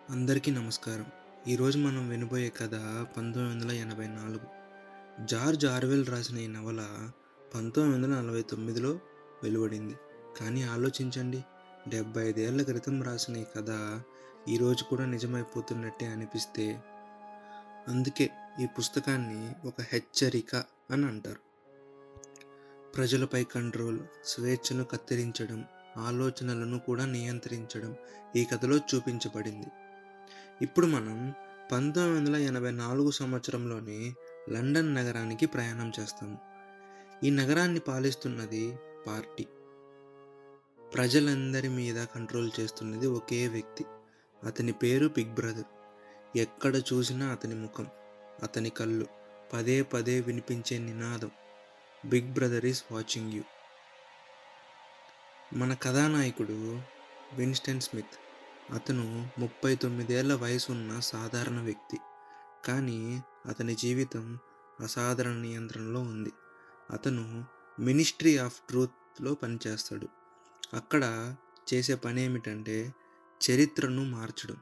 అందరికీ నమస్కారం. ఈరోజు మనం వినబోయే కథ 1984. జార్జ్ ఆర్వెల్ రాసిన ఈ నవల 1949లో వెలువడింది. కానీ ఆలోచించండి, 75 ఏళ్ల క్రితం రాసిన ఈ కథ ఈరోజు కూడా నిజమైపోతున్నట్టే అనిపిస్తే, అందుకే ఈ పుస్తకాన్ని ఒక హెచ్చరిక అని అంటారు. ప్రజలపై కంట్రోల్, స్వేచ్ఛను కత్తిరించడం, ఆలోచనలను కూడా నియంత్రించడం ఈ కథలో చూపించబడింది. ఇప్పుడు మనం 1984 సంవత్సరంలోని లండన్ నగరానికి ప్రయాణం చేస్తాము. ఈ నగరాన్ని పాలిస్తున్నది పార్టీ. ప్రజలందరి మీద కంట్రోల్ చేస్తున్నది ఒకే వ్యక్తి. అతని పేరు బిగ్ బ్రదర్. ఎక్కడ చూసినా అతని ముఖం, అతని కళ్ళు, పదే పదే వినిపించే నినాదం, big brother is watching you. మన కథానాయకుడు విన్స్టన్ స్మిత్. అతను 39 ఏళ్ల వయసున్న సాధారణ వ్యక్తి. కానీ అతని జీవితం అసాధారణ నియంత్రణలో ఉంది. అతను మినిస్ట్రీ ఆఫ్ ట్రూత్‌లో పనిచేస్తాడు. అక్కడ చేసే పనేమిటంటే చరిత్రను మార్చడం.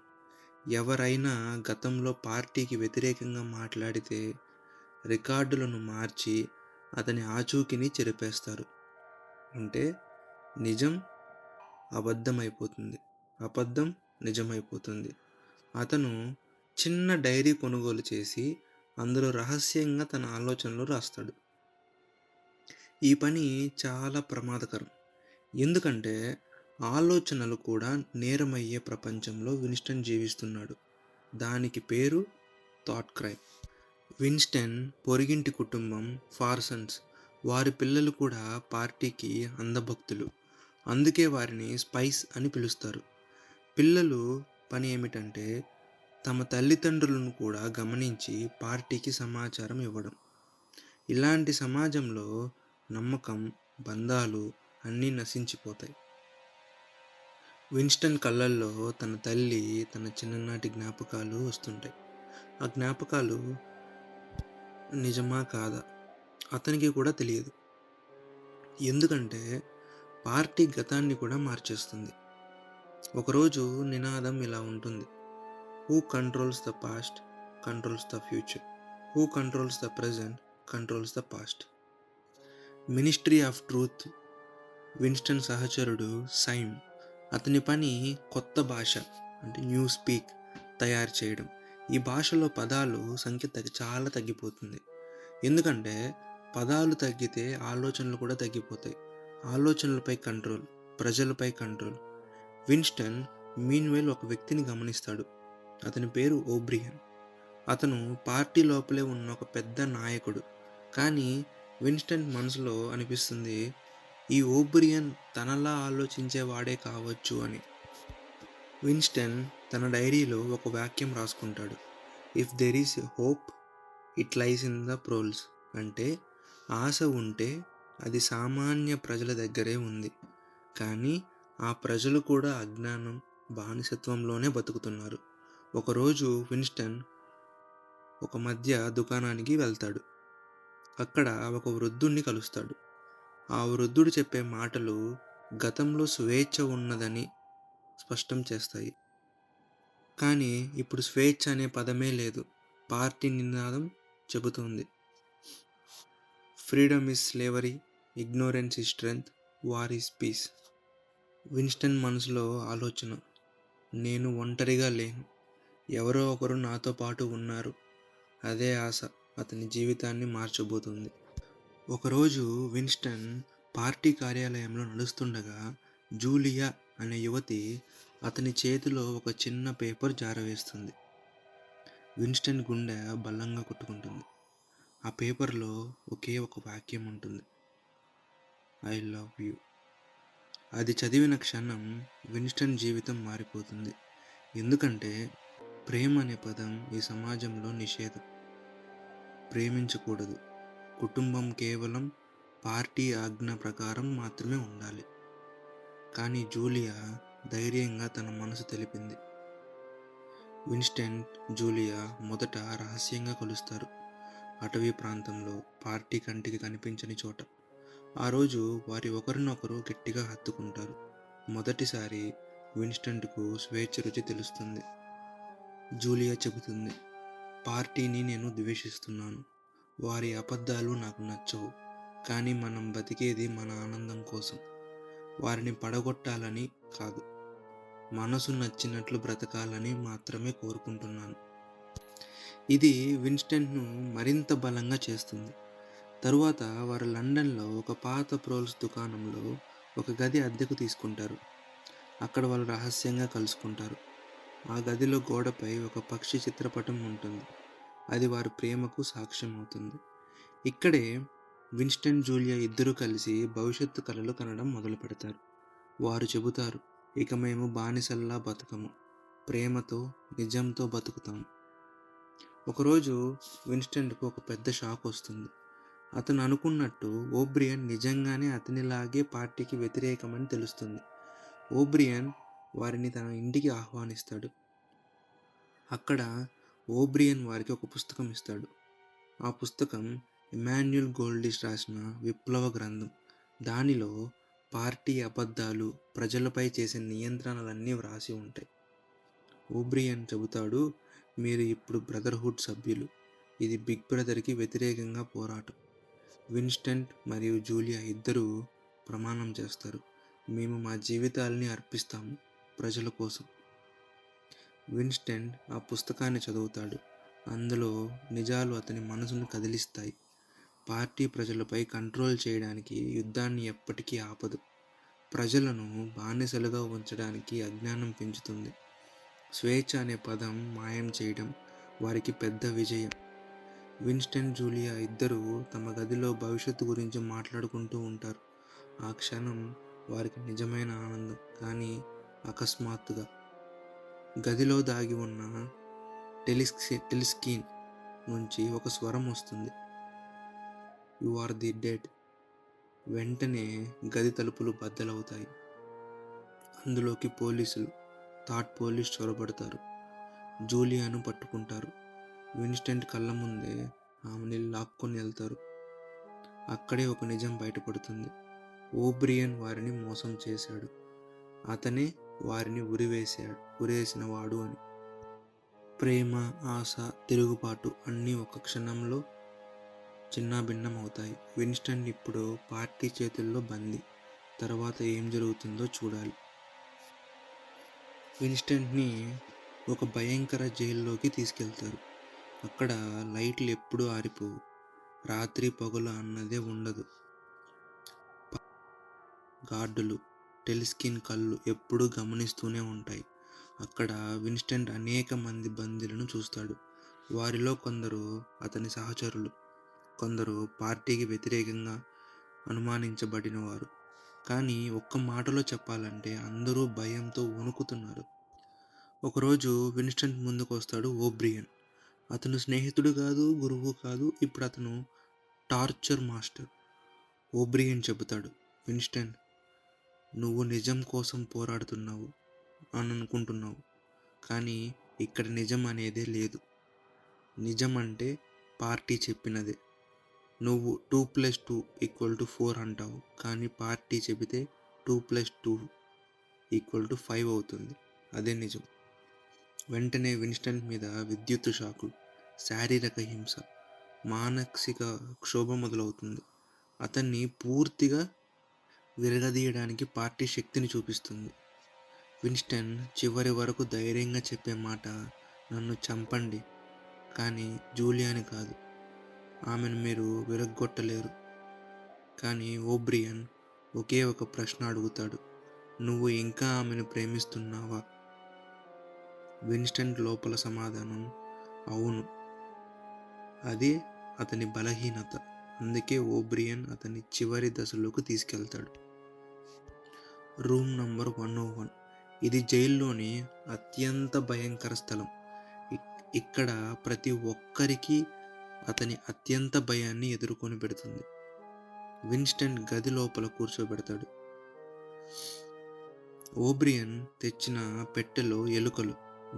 ఎవరైనా గతంలో పార్టీకి వ్యతిరేకంగా మాట్లాడితే రికార్డులను మార్చి అతని ఆచూకీని చెరిపేస్తారు. అంటే నిజం అబద్ధమైపోతుంది, అబద్ధం నిజమైపోతుంది. అతను చిన్న డైరీ కొనుగోలు చేసి అందులో రహస్యంగా తన ఆలోచనలు రాస్తాడు. ఈ పని చాలా ప్రమాదకరం. ఎందుకంటే ఆలోచనలు కూడా నేరమయ్యే ప్రపంచంలో విన్స్టన్ జీవిస్తున్నాడు. దానికి పేరు థాట్ క్రైమ్. విన్స్టన్ పొరుగింటి కుటుంబం ఫార్సన్స్. వారి పిల్లలు కూడా పార్టీకి అంధభక్తులు. అందుకే వారిని స్పైస్ అని పిలుస్తారు. పిల్లలు పని ఏమిటంటే తమ తల్లిదండ్రులను కూడా గమనించి పార్టీకి సమాచారం ఇవ్వడం. ఇలాంటి సమాజంలో నమ్మకం, బంధాలు అన్నీ నశించిపోతాయి. విన్స్టన్ కళ్ళల్లో తన తల్లి, తన చిన్ననాటి జ్ఞాపకాలు వస్తుంటాయి. ఆ జ్ఞాపకాలు నిజమా కాదా అతనికి కూడా తెలియదు. ఎందుకంటే పార్టీ గతాన్ని కూడా మార్చేస్తుంది. ఒకరోజు నినాదం ఇలా ఉంటుంది: who controls the past controls the future, who controls the present controls the past. Ministry of truth. Winston సహచరుడు సైమ్. అతని పని కొత్త భాష, అంటే న్యూ స్పీక్ తయారు చేయడం. ఈ భాషలో పదాలు సంఖ్య చాలా తగ్గిపోతుంది. ఎందుకంటే పదాలు తగ్గితే ఆలోచనలు కూడా తగ్గిపోతాయి. ఆలోచనలపై కంట్రోల్, ప్రజలపై కంట్రోల్. విన్స్టన్ మీన్వెల్ ఒక వ్యక్తిని గమనిస్తాడు. అతని పేరు ఓబ్రియన్. అతను పార్టీ లోపలే ఉన్న ఒక పెద్ద నాయకుడు. కానీ విన్స్టన్ మనసులో అనిపిస్తుంది, ఈ ఓబ్రియన్ తనలా ఆలోచించేవాడే కావచ్చు అని. విన్స్టన్ తన డైరీలో ఒక వాక్యం రాసుకుంటాడు: if there is hope it lies in the proles. అంటే ఆశ ఉంటే అది సామాన్య ప్రజల దగ్గరే ఉంది. కానీ ఆ ప్రజలు కూడా అజ్ఞానం, బానిసత్వంలోనే బతుకుతున్నారు. ఒకరోజు విన్స్టన్ ఒక మద్య దుకాణానికి వెళ్తాడు. అక్కడ ఒక వృద్ధుణ్ణి కలుస్తాడు. ఆ వృద్ధుడు చెప్పే మాటలు గతంలో స్వేచ్ఛ ఉన్నదని స్పష్టం చేస్తాయి. కానీ ఇప్పుడు స్వేచ్ఛ అనే పదమే లేదు. పార్టీ నినాదం చెబుతోంది: freedom is slavery, ignorance is strength, war is peace. Winston మనసులో ఆలోచన: నేను ఒంటరిగా లేను, ఎవరో ఒకరు నాతో పాటు ఉన్నారు. అదే ఆశ అతని జీవితాన్ని మార్చబోతుంది. ఒకరోజు విన్స్టన్ పార్టీ కార్యాలయంలో నడుస్తుండగా జూలియా అనే యువతి అతని చేతిలో ఒక చిన్న పేపర్ జారవేస్తుంది. విన్స్టన్ గుండె బలంగా కొట్టుకుంటుంది. ఆ పేపర్లో ఒకే ఒక వాక్యం ఉంటుంది: ఐ లవ్ యూ. అది చదివిన క్షణం విన్స్టన్ జీవితం మారిపోతుంది. ఎందుకంటే ప్రేమ అనే పదం ఈ సమాజంలో నిషేధం. ప్రేమించకూడదు. కుటుంబం కేవలం పార్టీ ఆజ్ఞ ప్రకారం మాత్రమే ఉండాలి. కానీ జూలియా ధైర్యంగా తన మనసు తెలిపింది. విన్స్టన్, జూలియా మొదట రహస్యంగా కలుస్తారు. అటవీ ప్రాంతంలో, పార్టీ కంటికి కనిపించని చోట. ఆ రోజు వారి ఒకరినొకరు గట్టిగా హత్తుకుంటారు. మొదటిసారి విన్స్టన్కు స్వేచ్ఛ రుచి తెలుస్తుంది. జూలియా చెబుతుంది. పార్టీని నేను ద్వేషిస్తున్నాను. వారి అబద్ధాలు నాకు నచ్చవు. కానీ మనం బతికేది మన ఆనందం కోసం. వారిని పడగొట్టాలని కాదు. మనసు నచ్చినట్లు బ్రతకాలని మాత్రమే కోరుకుంటున్నాను. ఇది విన్స్టన్ను మరింత బలంగా చేస్తుంది. తరువాత వారు లండన్‌లో ఒక పాత ప్రోల్స్ దుకాణంలో ఒక గది అద్దెకు తీసుకుంటారు. అక్కడ వాళ్ళు రహస్యంగా కలుసుకుంటారు. ఆ గదిలో గోడపై ఒక పక్షి చిత్రపటం ఉంటుంది. అది వారి ప్రేమకు సాక్ష్యం అవుతుంది. ఇక్కడే విన్స్టన్, జూలియా ఇద్దరూ కలిసి భవిష్యత్తు కలలు కనడం మొదలుపెడతారు. వారు చెబుతారు, ఇక మేము బానిసల్లా బతకము. ప్రేమతో, నిజంతో బతుకుతాము. ఒకరోజు విన్స్టన్‌కు ఒక పెద్ద షాక్ వస్తుంది. అతను అనుకున్నట్టు ఓబ్రియన్ నిజంగానే అతనిలాగే పార్టీకి వ్యతిరేకమని తెలుస్తుంది. ఓబ్రియన్ వారిని తన ఇంటికి ఆహ్వానిస్తాడు. అక్కడ ఓబ్రియన్ వారికి ఒక పుస్తకం ఇస్తాడు. ఆ పుస్తకం ఇమాన్యుయల్ గోల్డిష్ రాసిన విప్లవ గ్రంథం. దానిలో పార్టీ అబద్ధాలు, ప్రజలపై చేసే నియంత్రణలన్నీ వ్రాసి ఉంటాయి. ఓబ్రియన్ చెబుతాడు, మీరు ఇప్పుడు బ్రదర్హుడ్ సభ్యులు. ఇది బిగ్ బ్రదర్కి వ్యతిరేకంగా పోరాటం. విన్స్టన్ మరియు జూలియా ఇద్దరూ ప్రమాణం చేస్తారు. మేము మా జీవితాల్ని అర్పిస్తాము ప్రజల కోసం. విన్స్టన్ ఆ పుస్తకాన్ని చదువుతాడు. అందులో నిజాలు అతని మనసును కదిలిస్తాయి. పార్టీ ప్రజలపై కంట్రోల్ చేయడానికి యుద్ధాన్ని ఎప్పటికీ ఆపదు. ప్రజలను బానిసలుగా ఉంచడానికి అజ్ఞానం పెంచుతుంది. స్వేచ్ఛ అనే పదం మాయం చేయడం వారికి పెద్ద విజయం. విన్స్టన్, జూలియా ఇద్దరూ తమ గదిలో భవిష్యత్తు గురించి మాట్లాడుకుంటూ ఉంటారు. ఆ క్షణం వారికి నిజమైన ఆనందం. కానీ అకస్మాత్తుగా గదిలో దాగి ఉన్న టెలిస్క్రీన్ నుంచి ఒక స్వరం వస్తుంది. You are the dead. వెంటనే గది తలుపులు బద్దలవుతాయి. అందులోకి పోలీసులు, థాట్ పోలీస్ చొరబడతారు. జూలియాను పట్టుకుంటారు. విన్స్టన్ కళ్ళ ముందే ఆమెని లాక్కొని వెళ్తారు. అక్కడే ఒక నిజం బయటపడుతుంది. ఓబ్రియన్ వారిని మోసం చేశాడు. అతనే వారిని ఉరివేసిన వాడు అని. ప్రేమ, ఆశ, తిరుగుబాటు అన్నీ ఒక క్షణంలో చిన్నాభిన్నమవుతాయి. విన్స్టన్ ఇప్పుడు పార్టీ చేతుల్లో బందీ. తర్వాత ఏం జరుగుతుందో చూడాలి. విన్స్టన్ని ఒక భయంకర జైల్లోకి తీసుకెళ్తారు. అక్కడ లైట్లు ఎప్పుడూ ఆరిపోవు. రాత్రి పగలు అన్నదే ఉండదు. గార్డులు, టెలిస్క్రీన్ కళ్ళు ఎప్పుడూ గమనిస్తూనే ఉంటాయి. అక్కడ విన్స్టన్ అనేక మంది బందీలను చూస్తాడు. వారిలో కొందరు అతని సహచరులు, కొందరు పార్టీకి వ్యతిరేకంగా అనుమానించబడినవారు. కానీ ఒక్క మాటలో చెప్పాలంటే అందరూ భయంతో వణుకుతున్నారు. ఒకరోజు విన్స్టన్ ముందుకు వస్తాడు ఓబ్రియన్. అతను స్నేహితుడు కాదు, గురువు కాదు, ఇప్పుడు అతను టార్చర్ మాస్టర్. ఓబ్రియన్ చెబుతాడు, విన్స్టన్, నువ్వు నిజం కోసం పోరాడుతున్నావు అని అనుకుంటున్నావు. కానీ ఇక్కడ నిజం అనేదే లేదు. నిజం అంటే పార్టీ చెప్పినదే. నువ్వు 2+2=4 అంటావు. కానీ పార్టీ చెబితే 2+2=5 అవుతుంది. అదే నిజం. వెంటనే విన్స్టన్ మీద విద్యుత్ షాకులు, శారీరక హింస, మానసిక క్షోభ మొదలవుతుంది. అతన్ని పూర్తిగా విరగదీయడానికి పార్టీ శక్తిని చూపిస్తుంది. విన్స్టన్ చివరి వరకు ధైర్యంగా చెప్పే మాట, నన్ను చంపండి, కానీ జూలియాని కాదు. ఆమెను మీరు విరగ్గొట్టలేరు. కానీ ఓబ్రియన్ ఒకే ఒక ప్రశ్న అడుగుతాడు, నువ్వు ఇంకా ఆమెను ప్రేమిస్తున్నావా? విన్స్టన్ లోపల సమాధానం, అవును. అదే అతని బలహీనత. అందుకే ఓబ్రియన్ అతని చివరి దశలోకి తీసుకెళ్తాడు. Room number 101. ఇది జైల్లోని అత్యంత భయంకర స్థలం. ఇక్కడ ప్రతి ఒక్కరికి అతని అత్యంత భయాన్ని ఎదుర్కొని పెడుతుంది. విన్స్టన్ గది లోపల కూర్చోబెడతాడు. ఓబ్రియన్ తెచ్చిన పెట్టెలో ఎలుకలు.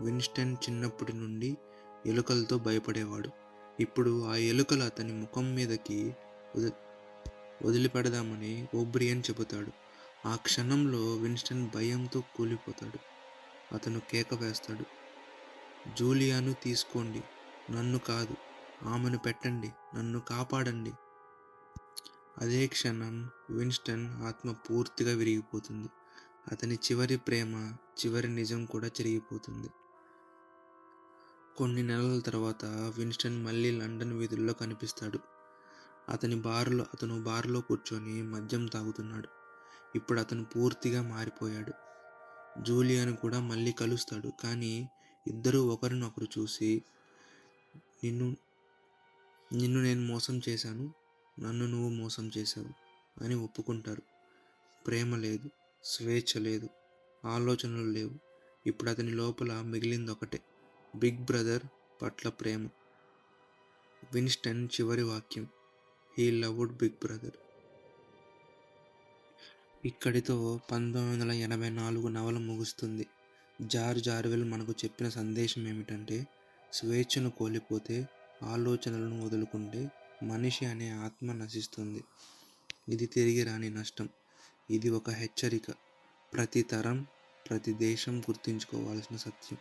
విన్స్టన్ చిన్నప్పటి నుండి ఎలుకలతో భయపడేవాడు. ఇప్పుడు ఆ ఎలుకలు అతని ముఖం మీదకి వదిలిపెడదామని ఓబ్రియన్ చెబుతాడు. ఆ క్షణంలో విన్స్టన్ భయంతో కూలిపోతాడు. అతను కేక వేస్తాడు, జూలియాను తీసుకోండి, నన్ను కాదు. ఆమెను పెట్టండి, నన్ను కాపాడండి. అదే క్షణం విన్‌స్టన్ ఆత్మ పూర్తిగా విరిగిపోతుంది. అతని చివరి ప్రేమ, చివరి నిజం కూడా చెరిగిపోతుంది. కొన్ని నెలల తర్వాత విన్‌స్టన్ మళ్ళీ లండన్ వీధుల్లో కనిపిస్తాడు. అతను బార్‌లో కూర్చొని మద్యం తాగుతున్నాడు. ఇప్పుడు అతను పూర్తిగా మారిపోయాడు. జూలియాను కూడా మళ్ళీ కలుస్తాడు. కానీ ఇద్దరూ ఒకరినొకరు చూసి, నిన్ను నిన్ను నేను మోసం చేశాను. నన్ను నువ్వు మోసం చేశావు అని ఒప్పుకుంటారు. ప్రేమ లేదు, స్వేచ్ఛ లేదు, ఆలోచనలు లేవు. ఇప్పుడు అతని లోపల మిగిలిందొకటే, బిగ్ బ్రదర్ పట్ల ప్రేమ. విన్‌స్టన్ చివరి వాక్యం, హీ లవ్డ్ బిగ్ బ్రదర్. ఇక్కడితో 1984 నవల ముగుస్తుంది. జార్జ్ ఆర్వెల్ మనకు చెప్పిన సందేశం ఏమిటంటే, స్వేచ్ఛను కోల్పోతే, ఆలోచనలను వదులుకుంటే మనిషి అనే ఆత్మ నశిస్తుంది. ఇది తిరిగి రాని నష్టం. ఇది ఒక హెచ్చరిక. ప్రతి తరం, ప్రతి దేశం గుర్తుంచుకోవాల్సిన సత్యం.